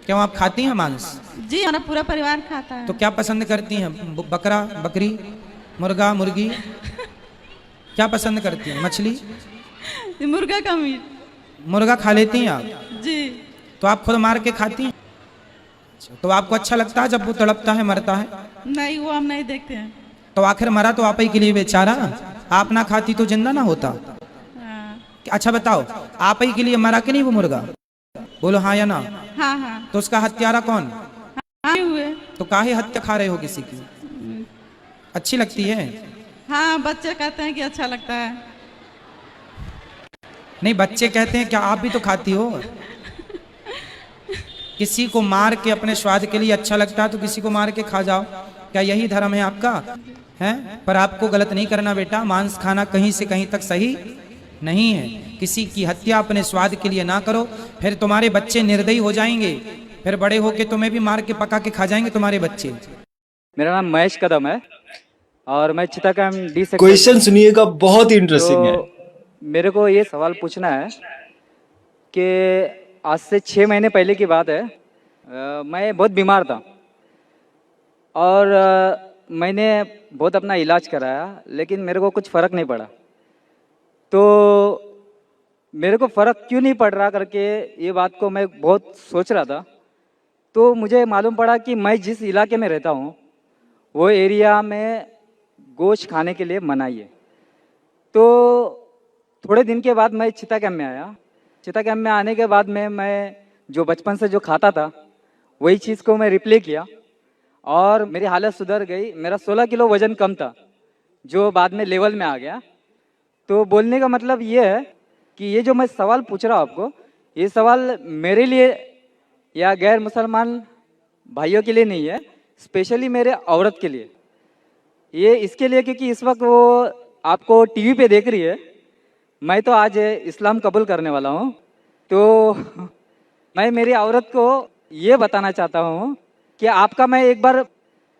क्यों आप खाती हैं मांस? जी हमारा पूरा परिवार खाता है। तो क्या पसंद करती हैं? बकरा, बकरी, मुर्गा, मुर्गी, क्या पसंद करती हैं? मछली? मुर्गा का मीट। मुर्गा खा लेती हैं आप? जी तो आप खुद मार के खाती हैं? तो आपको अच्छा लगता है जब वो तड़पता है, मरता है? नहीं, वो हम नहीं देखते हैं। तो आखिर मरा तो आप ही के लिए बेचारा, आप ना खाती तो जिंदा ना होता। हाँ अच्छा बताओ, आप ही के लिए मरा कि नहीं वो मुर्गा? बोलो हाँ या ना। हाँ हाँ। तो उसका हत्यारा कौन? हाँ हुए। तो काहे हत्या खा रहे हो किसी की? अच्छी लगती है? हाँ, बच्चे कहते हैं कि अच्छा लगता है। नहीं, बच्चे कहते हैं, क्या आप भी तो खाती हो? किसी को मार के अपने स्वाद के लिए अच्छा लगता है तो किसी को मार के खा जाओ, क्या यही धर्म है आपका? है? पर आपको गलत नहीं करना बेटा, मांस खाना कहीं से कहीं तक सही नहीं है। किसी की हत्या अपने स्वाद के लिए ना करो, फिर तुम्हारे बच्चे निर्दयी हो जाएंगे, फिर बड़े होके तुम्हें भी मार के पका के खा जाएंगे तुम्हारे बच्चे। मेरा नाम महेश कदम है और मैं चिटागंज डी सेक्टर क्वेश्चन सुनिएगा, बहुत ही इंटरेस्टिंग है। तो मेरे को ये सवाल पूछना है कि आज से 6 महीने पहले की बात है। मैं बहुत बीमार था और मैंने बहुत अपना इलाज कराया, लेकिन मेरे को कुछ फ़र्क नहीं पड़ा। तो मेरे को फ़र्क क्यों नहीं पड़ रहा करके ये बात को मैं बहुत सोच रहा था। तो मुझे मालूम पड़ा कि मैं जिस इलाके में रहता हूँ वो एरिया में गोश्त खाने के लिए मनाही है। तो थोड़े दिन के बाद मैं चिता कैंप में आया। चिता कैंप में आने के बाद में मैं जो बचपन से जो खाता था वही चीज़ को मैं रिप्ले किया और मेरी हालत सुधर गई। मेरा 16 किलो वज़न कम था जो बाद में लेवल में आ गया। तो बोलने का मतलब ये है कि ये जो मैं सवाल पूछ रहा हूँ आपको, ये सवाल मेरे लिए या गैर मुसलमान भाइयों के लिए नहीं है, स्पेशली मेरे औरत के लिए। ये इसके लिए क्योंकि इस वक्त वो आपको टीवी पे देख रही है। मैं तो आज इस्लाम कबूल करने वाला हूँ। तो मैं मेरी औरत को ये बताना चाहता हूँ कि आपका मैं एक बार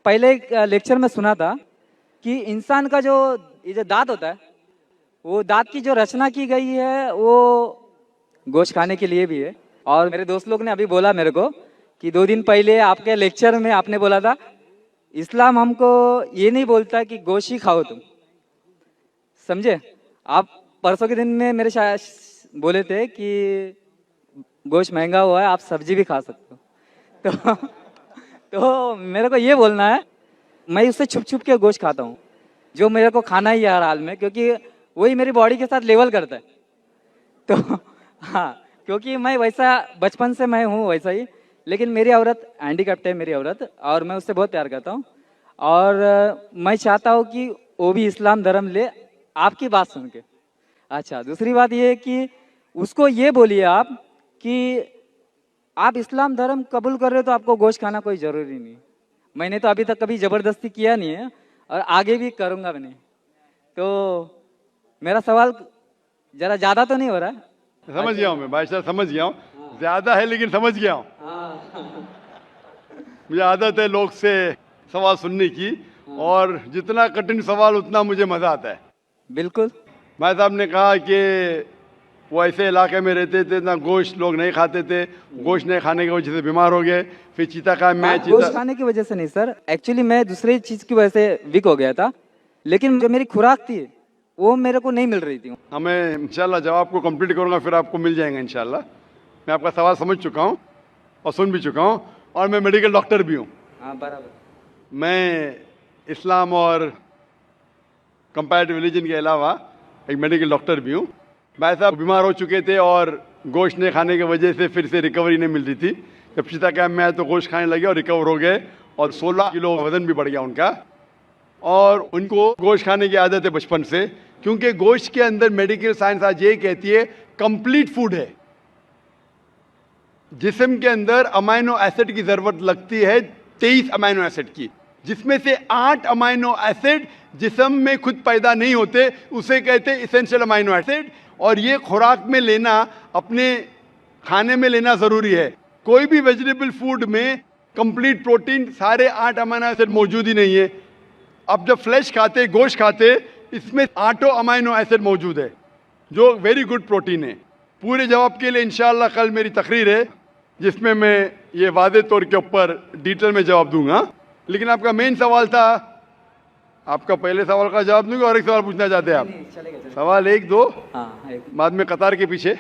पहले एक लेक्चर में सुना था कि इंसान का जो ये जो दांत होता है, वो दांत की जो रचना की गई है वो गोश्त खाने के लिए भी है। और मेरे दोस्त लोग ने अभी बोला मेरे को कि 2 दिन पहले आपके लेक्चर में आपने बोला था इस्लाम हमको ये नहीं बोलता कि गोश्त ही खाओ तुम, समझे? आप परसों के दिन में मेरे शायद बोले थे कि गोश्त महंगा हुआ है, आप सब्जी भी खा सकते हो। तो मेरे को ये बोलना है, मैं उससे छुप छुप के गोश्त खाता हूँ जो मेरे को खाना ही है हर हाल में, क्योंकि वही मेरी बॉडी के साथ लेवल करता है। तो हाँ, क्योंकि मैं वैसा बचपन से मैं हूँ वैसा ही, लेकिन मेरी औरत हैंडीकैप्ट है मेरी औरत, और मैं उससे बहुत प्यार करता हूँ। और मैं चाहता हूँ कि वो भी इस्लाम धर्म ले आपकी बात सुन के। अच्छा, दूसरी बात ये है कि उसको ये बोलिए आप कि आप इस्लाम धर्म कबूल कर रहे हो तो आपको गोश्त खाना कोई ज़रूरी नहीं। मैंने तो अभी तक कभी ज़बरदस्ती किया नहीं है और आगे भी करूँगा भी नहीं। तो मेरा सवाल ज़रा ज़्यादा तो नहीं हो रहा है? समझ गया हूँ मैं भाई साहब, समझ गया हूँ। ज्यादा है लेकिन समझ गया हूँ। मुझे आदत है लोग से सवाल सुनने की, और जितना कठिन सवाल उतना मुझे मजा आता है। बिल्कुल। भाई साहब ने कहा कि वो ऐसे इलाके में रहते थे ना गोश्त लोग नहीं खाते थे, गोश्त नहीं खाने की वजह से बीमार हो गए, फिर चीता का मैं गोश्त खाने की वजह से नहीं सर, एक्चुअली मैं दूसरी चीज़ की वजह से वीक हो गया था, लेकिन जो मेरी खुराक थी वो मेरे को नहीं मिल रही थी। हमें इंशाल्लाह जवाब को कंप्लीट करूंगा, फिर आपको मिल जाएगा इंशाल्लाह। मैं आपका सवाल समझ चुका हूँ और सुन भी चुका हूँ, और मैं मेडिकल डॉक्टर भी हूँ। हाँ बराबर। मैं इस्लाम और कंपैरेटिव रिलीजन के अलावा एक मेडिकल डॉक्टर भी हूँ। भाई साहब बीमार हो चुके थे और गोश्त नहीं खाने की वजह से फिर से रिकवरी नहीं मिल रही थी। जब चिता कैंप में आए तो गोश्त खाने लगे और रिकवर हो गए, और 16 किलो वजन भी बढ़ गया उनका। और उनको गोश्त खाने की आदत है बचपन से, क्योंकि गोश्त के अंदर मेडिकल साइंस आज ये कहती है कंप्लीट फूड है। जिस्म के अंदर अमाइनो एसिड की जरूरत लगती है 23 अमाइनो एसिड की, जिसमें से 8 अमाइनो एसिड जिस्म में खुद पैदा नहीं होते, उसे कहते हैं इसेंशियल अमाइनो एसिड। और ये खुराक में लेना, अपने खाने में लेना जरूरी है। कोई भी वेजिटेबल फूड में कंप्लीट प्रोटीन सारे 8 अमाइनो एसिड मौजूद ही नहीं है। अब जब फ्लैश खाते, गोश्त खाते, इसमें 8 अमाइनो एसिड मौजूद है जो वेरी गुड प्रोटीन है। पूरे जवाब के लिए इंशाल्लाह कल मेरी तकरीर है, जिसमें मैं ये वादे तौर के ऊपर डिटेल में जवाब दूंगा। लेकिन आपका मेन सवाल था, आपका पहले सवाल का जवाब दूंगा और एक सवाल पूछना चाहते हैं आप? सवाल एक दो, बाद में कतार के पीछे,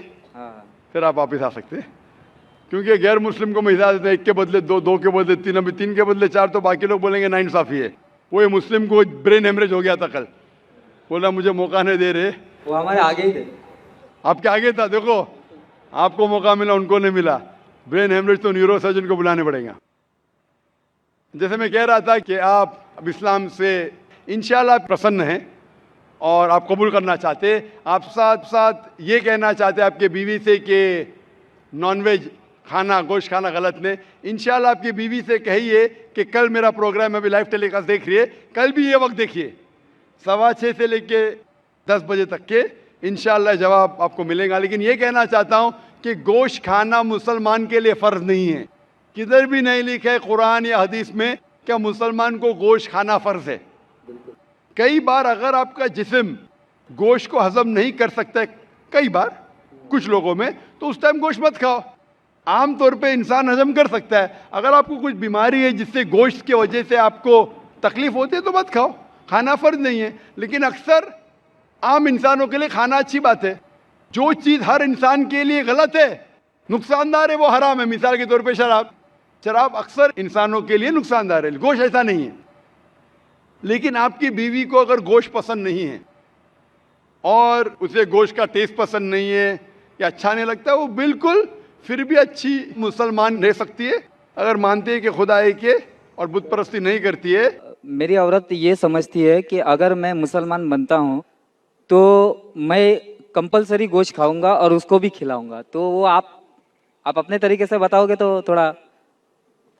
फिर आप वापिस आ सकते हैं। क्योंकि गैर मुस्लिम को मैं हिदायत देता हूं, एक के बदले दो, दो के बदले तीन, अभी तीन के बदले चार, तो बाकी लोग बोलेंगे नाइंसाफी है। वो ये मुस्लिम को ब्रेन हेमरेज हो गया था कल, बोला मुझे मौका नहीं दे रहे। वो हमारे आगे ही थे, आपके आगे था, देखो आपको मौका मिला, उनको नहीं मिला। ब्रेन हेमरेज तो न्यूरो सर्जन को बुलाने पड़ेगा। जैसे मैं कह रहा था कि आप अब इस्लाम से इंशाल्लाह प्रसन्न हैं और आप कबूल करना चाहते, आप साथ साथ ये कहना चाहते आपके बीवी से कि नॉनवेज खाना, गोश्त खाना गलत नहीं। इंशाल्लाह आपकी बीवी से कहिए कि कल मेरा प्रोग्राम है, अभी लाइव टेलीकास्ट देख रही है, कल भी ये वक्त देखिए 6:15 से लेके 10 बजे तक के, इंशाल्लाह जवाब आपको मिलेगा। लेकिन ये कहना चाहता हूँ कि गोश्त खाना मुसलमान के लिए फ़र्ज नहीं है। किधर भी नहीं लिखा है कुरान या हदीस में क्या मुसलमान को गोश्त खाना फ़र्ज है। कई बार अगर आपका जिस्म गोश्त को हजम नहीं कर सकता है, कई बार कुछ लोगों में, तो उस टाइम गोश्त मत खाओ। आम तौर पे इंसान हजम कर सकता है। अगर आपको कुछ बीमारी है जिससे गोश्त की वजह से आपको तकलीफ होती है तो मत खाओ, खाना फ़र्ज नहीं है। लेकिन अक्सर आम इंसानों के लिए खाना अच्छी बात है। जो चीज़ हर इंसान के लिए गलत है, नुकसानदार है, वो हराम है। मिसाल के तौर पे शराब, शराब अक्सर इंसानों के लिए नुकसानदार है, गोश्त ऐसा नहीं है। लेकिन आपकी बीवी को अगर गोश्त पसंद नहीं है और उसे गोश्त का टेस्ट पसंद नहीं है या अच्छा नहीं लगता, वो बिल्कुल फिर भी अच्छी मुसलमान रह सकती है अगर मानती है कि खुदा एक है और बुत परस्ती नहीं करती है। मेरी औरत ये समझती है कि अगर मैं मुसलमान बनता हूँ तो मैं कंपलसरी गोश्त खाऊंगा और उसको भी खिलाऊंगा। तो वो आप अपने तरीके से बताओगे तो थोड़ा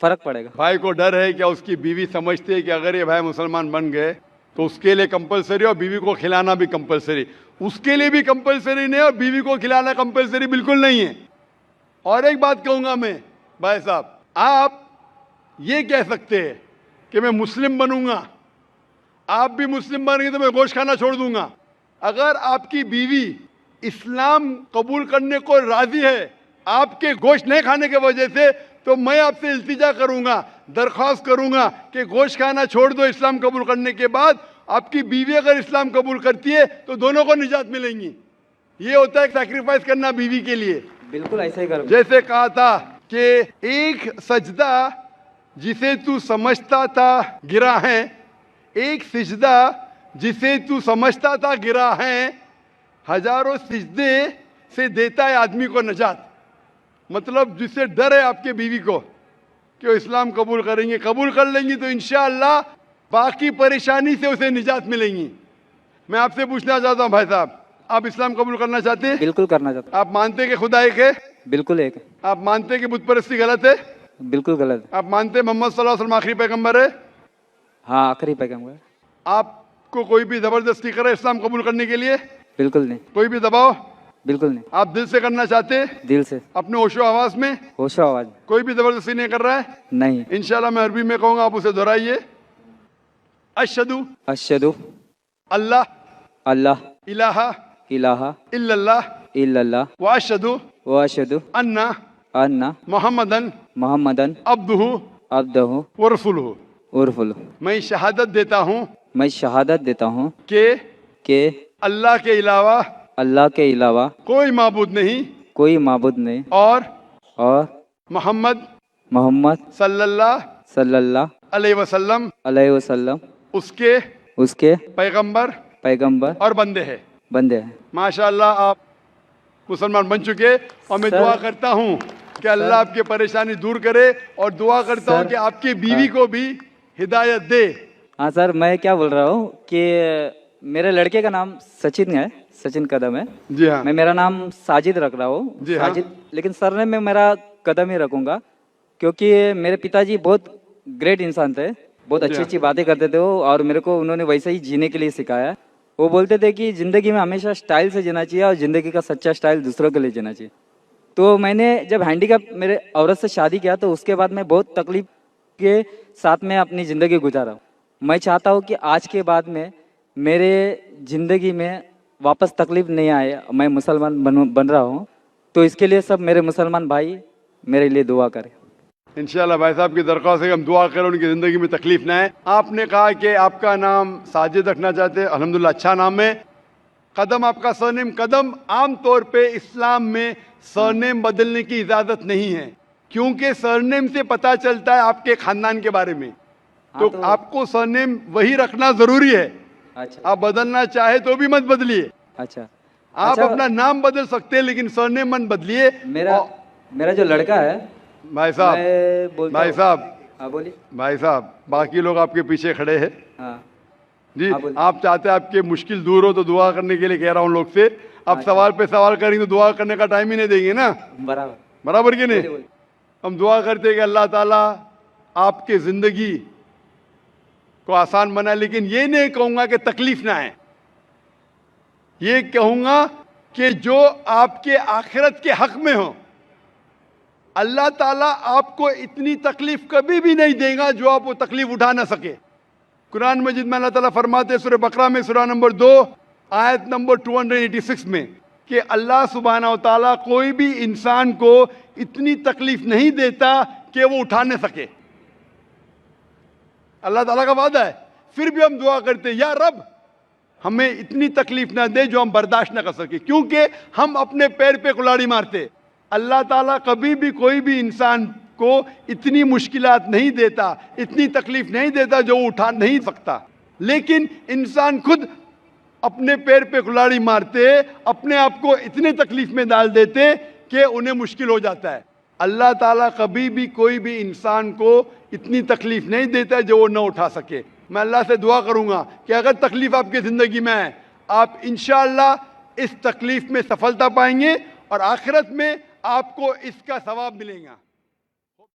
फर्क पड़ेगा। भाई को डर है क्या उसकी बीवी समझती है कि अगर ये भाई मुसलमान बन गए तो उसके लिए कंपलसरी और बीवी को खिलाना भी कंपलसरी। उसके लिए भी कंपलसरी नहीं और बीवी को खिलाना कंपलसरी बिल्कुल नहीं है। और एक बात कहूंगा मैं, भाई साहब, आप ये कह सकते हैं कि मैं मुस्लिम बनूंगा, आप भी मुस्लिम बन गए तो मैं गोश्त खाना छोड़ दूंगा। अगर आपकी बीवी इस्लाम कबूल करने को राजी है आपके गोश्त नहीं खाने की वजह से, तो मैं आपसे इल्तिजा करूंगा, दरख्वास्त करूंगा कि गोश्त खाना छोड़ दो इस्लाम कबूल करने के बाद। आपकी बीवी अगर इस्लाम कबूल करती है तो दोनों को निजात मिलेंगी। ये होता है सैक्रिफाइस करना बीवी के लिए। बिल्कुल ऐसा ही करो। जैसे कहा था कि एक सजदा जिसे तू समझता था गिरा है, एक सिजदा जिसे तू समझता था गिरा है, हजारों सिजदे से देता है आदमी को नजात। मतलब जिससे डर है आपके बीवी को कि वो इस्लाम कबूल करेंगे, कबूल कर लेंगी तो इंशाअल्लाह बाकी परेशानी से उसे निजात मिलेंगी। मैं आपसे पूछना चाहता हूँ भाई साहब, आप इस्लाम कबूल करना चाहते हैं? बिल्कुल करना चाहता आप मानते हैं कि खुदा एक है? बिल्कुल एक है। आप मानते हैं कि बुत परस्ती गलत है? बिल्कुल गलत है। आप मानते हैं मोहम्मद सल्लल्लाहु अलैहि वसल्लम आखिरी पैगंबर है? हाँ, आखिरी पैगंबर। आपको कोई भी जबरदस्ती करे इस्लाम कबूल करने के लिए? बिल्कुल नहीं। कोई भी दबाव? बिल्कुल नहीं। आप दिल से करना चाहते हैं? दिल से, अपने होशो आवाज में? होशो आवाज। कोई भी जबरदस्ती नहीं कर रहा है? नहीं। इंशाल्लाह मैं अरबी में कहूंगा, आप उसे दोहराइए। अशहदु अशहदु अल्लाह अल्लाह इलाहा इलाहा इल्लल्लाह इल्लल्लाह व अशहदु व अशहदु अन्ना अन्ना मुहम्मदन मुहम्मदन अब्दुहु अब्दुहु व रसूलुहु। उर्फुलु। मैं शहादत देता हूँ मैं शहादत देता हूँ कि अल्लाह के अलावा अल्लाह के अलावा कोई माबूद नहीं कोई माबूद नहीं और मोहम्मद सल्लल्लाहु अलैहि वसल्लम उसके पैगंबर और बंदे हैं। माशाअल्लाह आप मुसलमान बन चुके और मैं दुआ करता हूँ कि अल्लाह आपकी परेशानी दूर करे और दुआ करता हूँ कि आपकी बीवी को भी हिदायत दे। हाँ सर, मैं क्या बोल रहा हूँ कि मेरे लड़के का नाम सचिन है, सचिन कदम है। जी हाँ। मैं मेरा नाम साजिद रख रहा हूँ, साजिद, लेकिन सरनेम में मेरा कदम ही रखूंगा क्योंकि मेरे पिताजी बहुत ग्रेट इंसान थे, बहुत अच्छी अच्छी बातें करते थे वो, और मेरे को उन्होंने वैसे ही जीने के लिए सिखाया। वो बोलते थे कि ज़िंदगी में हमेशा स्टाइल से जीना चाहिए और ज़िंदगी का सच्चा स्टाइल दूसरों के लिए जीना चाहिए। तो मैंने जब हैंडीकैप मेरे औरत से शादी किया तो उसके बाद मैं बहुत तकलीफ के साथ में अपनी ज़िंदगी गुजारा। मैं चाहता हूँ कि आज के बाद में मेरे ज़िंदगी में वापस तकलीफ नहीं आए। मैं मुसलमान बन रहा हूँ, तो इसके लिए सब मेरे मुसलमान भाई मेरे लिए दुआ करें। इंशाल्लाह भाई साहब की दरख्वास्त है कि हम दुआ करें उनकी ज़िंदगी में तकलीफ ना आए। आपने कहा कि आपका नाम साजिद रखना चाहते हैं, अल्हम्दुलिल्लाह अच्छा नाम है। कदम आपका सरनेम कदम, आम तौर पे इस्लाम में सरनेम बदलने की इजाज़त नहीं है, क्योंकि सरनेम से पता चलता है आपके ख़ानदान के बारे में। तो आपको सरनेम वही रखना ज़रूरी है। अच्छा आप बदलना चाहे तो भी मत बदलिए। अच्छा। आप अपना नाम बदल सकते हैं लेकिन सरनेम मत बदलिए। मेरा जो लड़का है भाई साहब, भाई साहब, हाँ बोलिए भाई साहब, बाकी लोग आपके पीछे खड़े हैं हाँ जी। आप चाहते हैं आपके मुश्किल दूर हो तो दुआ करने के लिए कह रहा हूँ लोग से। आप सवाल पे सवाल करेंगे तो दुआ करने का टाइम ही नहीं देंगे ना। बराबर बराबर कि नहीं? हम दुआ करते हैं कि अल्लाह ताला आपके ज़िंदगी को आसान बनाए, लेकिन ये नहीं कहूँगा कि तकलीफ ना आए। ये कहूँगा कि जो आपके आखिरत के हक में हो, अल्लाह ताला आपको इतनी तकलीफ कभी भी नहीं देगा जो आप वो तकलीफ उठा ना सके। कुरान मजीद में अल्लाह ताला फरमाते हैं सूरह बकरा में सूरह नंबर 2 आयत नंबर 286 में कि अल्लाह सुब्हानहू व तआला कोई भी इंसान को इतनी तकलीफ नहीं देता कि वो उठा न सके। अल्लाह ताला का वादा है। फिर भी हम दुआ करते हैं, या रब हमें इतनी तकलीफ ना दे जो हम बर्दाश्त ना कर सके, क्योंकि हम अपने पैर पे कुल्हाड़ी मारते। अल्लाह ताला कभी भी कोई भी इंसान को इतनी मुश्किलात नहीं देता, इतनी तकलीफ नहीं देता जो वो उठा नहीं सकता। लेकिन इंसान खुद अपने पैर पे कुल्हाड़ी मारते, अपने आप को इतने तकलीफ में डाल देते कि उन्हें मुश्किल हो जाता है। अल्लाह ताला कभी भी कोई भी इंसान को इतनी तकलीफ नहीं देता जो वो न उठा सके। मैं अल्लाह से दुआ करूंगा कि अगर तकलीफ आपकी ज़िंदगी में है, आप इंशाअल्लाह इस तकलीफ में सफलता पाएंगे और आखिरत में आपको इसका सवाब मिलेगा।